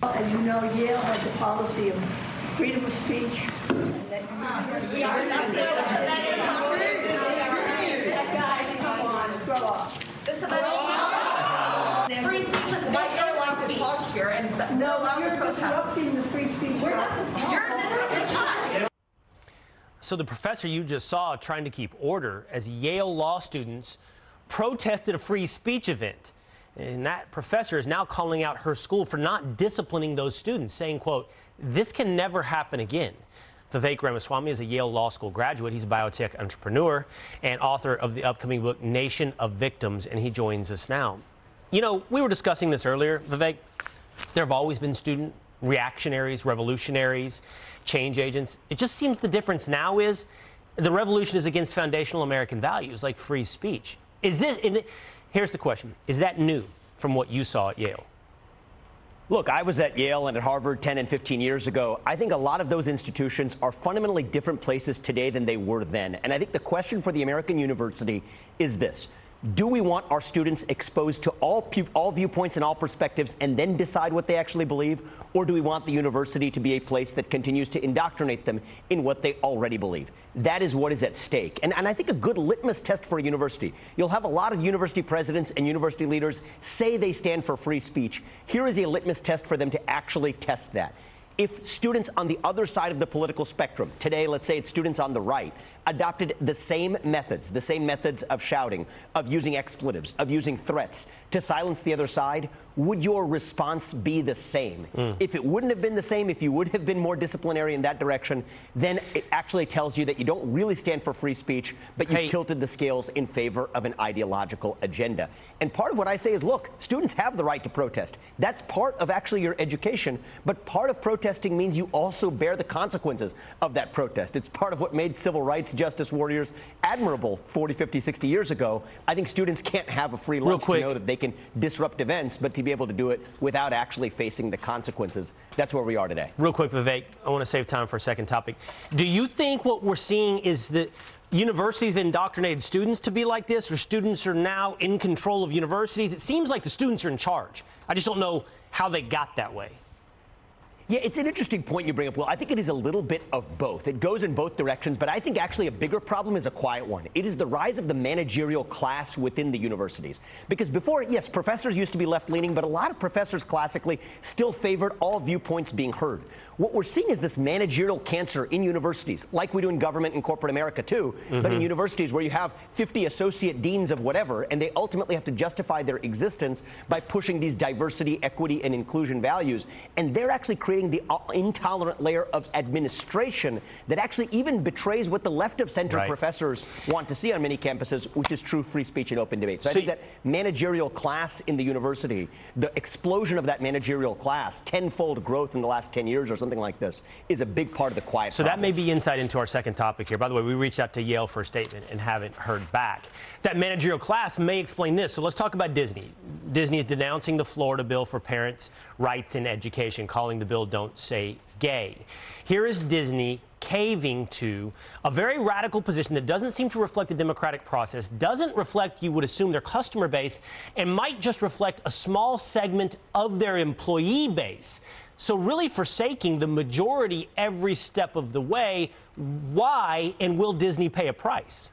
As you know, Yale has a policy of freedom of speech. Guys, come on, grow up. Free speech is what you're allowed to talk here, and no allowed to protest. Disrupting the free speech. You're disrupting us. So the professor you just saw trying to keep order as Yale Law students protested a free speech event. And that professor is now calling out her school for not disciplining those students, saying, quote, "This can never happen again." Vivek Ramaswamy is a Yale Law School graduate. He's a biotech entrepreneur and author of the upcoming book, Nation of Victims, and he joins us now. You know, we were discussing this earlier, Vivek. There have always been student reactionaries, revolutionaries, change agents. It just seems the difference now is the revolution is against foundational American values like free speech. Here's the question. Is that new from what you saw at Yale? Look, I was at Yale and at Harvard 10 and 15 years ago. I think a lot of those institutions are fundamentally different places today than they were then. And I think the question for the American university is this. Do we want our students exposed to all viewpoints and all perspectives and then decide what they actually believe? Or do we want the university to be a place that continues to indoctrinate them in what they already believe? That is what is at stake. And I think a good litmus test for a university, you'll have a lot of university presidents and university leaders say they stand for free speech. Here is a litmus test for them to actually test that. If students on the other side of the political spectrum, today, let's say it's students on the right, adopted the same methods of shouting, of using expletives, of using threats to silence the other side, would your response be the same? If it wouldn't have been the same, if you would have been more disciplinary in that direction, then it actually tells you that you don't really stand for free speech, but you tilted the scales in favor of an ideological agenda. And part of what I say is, look, students have the right to protest. That's part of actually your education, but part of protesting means you also bear the consequences of that protest. It's part of what made civil rights justice warriors admirable 40, 50, 60 years ago. I think students can't have a free lunch to know that they can disrupt events, but to be able to do it without actually facing the consequences. That's where we are today. Real quick, Vivek, I want to save time for a second topic. Do you think what we're seeing is that universities indoctrinated students to be like this, or students are now in control of universities? It seems like the students are in charge. I just don't know how they got that way. Yeah, it's an interesting point you bring up, Will. I think it is a little bit of both. It goes in both directions, but I think actually a bigger problem is a quiet one. It is the rise of the managerial class within the universities. Because before, yes, professors used to be left-leaning, but a lot of professors classically still favored all viewpoints being heard. What we're seeing is this managerial cancer in universities, like we do in government and corporate America too, but in universities where you have 50 associate deans of whatever, and they ultimately have to justify their existence by pushing these diversity, equity, and inclusion values. And they're actually creating the intolerant layer of administration that actually even betrays what the left of center professors want to see on many campuses, which is true free speech and open debate. So I think that managerial class in the university, the explosion of that managerial class, tenfold growth in the last 10 years or something like this, is a big part of the quiet problem. That may be insight into our second topic here. By the way, we reached out to Yale for a statement and haven't heard back. That managerial class may explain this. So let's talk about Disney. Disney is denouncing the Florida bill for parents' rights in education, calling the bill Don't Say Gay. Here is Disney caving to a very radical position that doesn't seem to reflect the democratic process, doesn't reflect, you would assume, their customer base, and might just reflect a small segment of their employee base. So really forsaking the majority every step of the way. Why, and will Disney pay a price?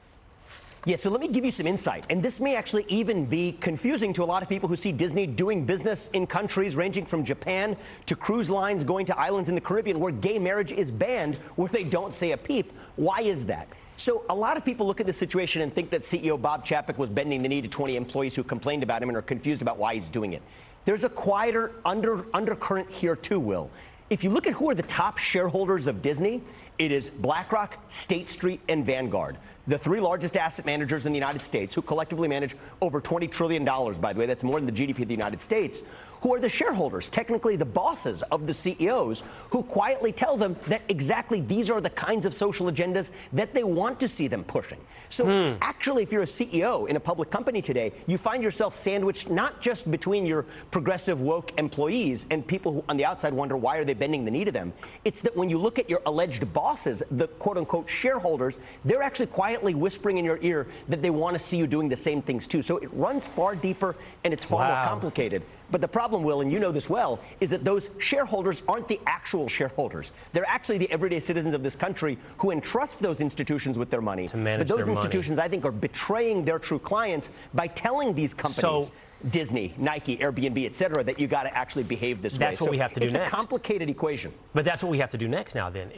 Yeah, so let me give you some insight. And this may actually even be confusing to a lot of people who see Disney doing business in countries ranging from Japan to cruise lines going to islands in the Caribbean where gay marriage is banned, where they don't say a peep. Why is that? So a lot of people look at this situation and think that CEO Bob Chapek was bending the knee to 20 employees who complained about him and are confused about why he's doing it. There's a quieter undercurrent here too, Will. If you look at who are the top shareholders of Disney, it is BlackRock, State Street, and Vanguard, the three largest asset managers in the United States, who collectively manage over $20 trillion, by the way. That's more than the GDP of the United States, who are the shareholders, technically the bosses of the CEOs, who quietly tell them that exactly these are the kinds of social agendas that they want to see them pushing. So actually, if you're a CEO in a public company today, you find yourself sandwiched not just between your progressive woke employees and people who on the outside wonder why are they bending the knee to them. It's that when you look at your alleged bosses, the quote-unquote shareholders, they're actually quietly whispering in your ear that they want to see you doing the same things too. So it runs far deeper and it's far more complicated. But the problem, Will, and you know this well, is that those shareholders aren't the actual shareholders. They're actually the everyday citizens of this country who entrust those institutions with their money. To manage but those their institutions, I think, are betraying their true clients by telling these companies, Disney, Nike, Airbnb, et cetera, that you got to actually behave this way. That's what we have to do next. It's a complicated equation. But that's what we have to do next now then.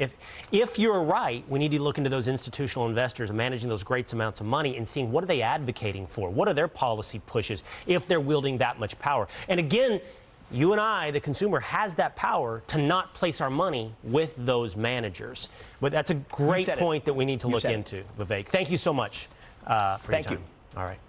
If you're right, we need to look into those institutional investors managing those great amounts of money and seeing what are they advocating for? What are their policy pushes if they're wielding that much power? And again, you and I, the consumer, has that power to not place our money with those managers. But that's a great point that we need to look into, Vivek. Thank you so much for your time. Thank you. All right.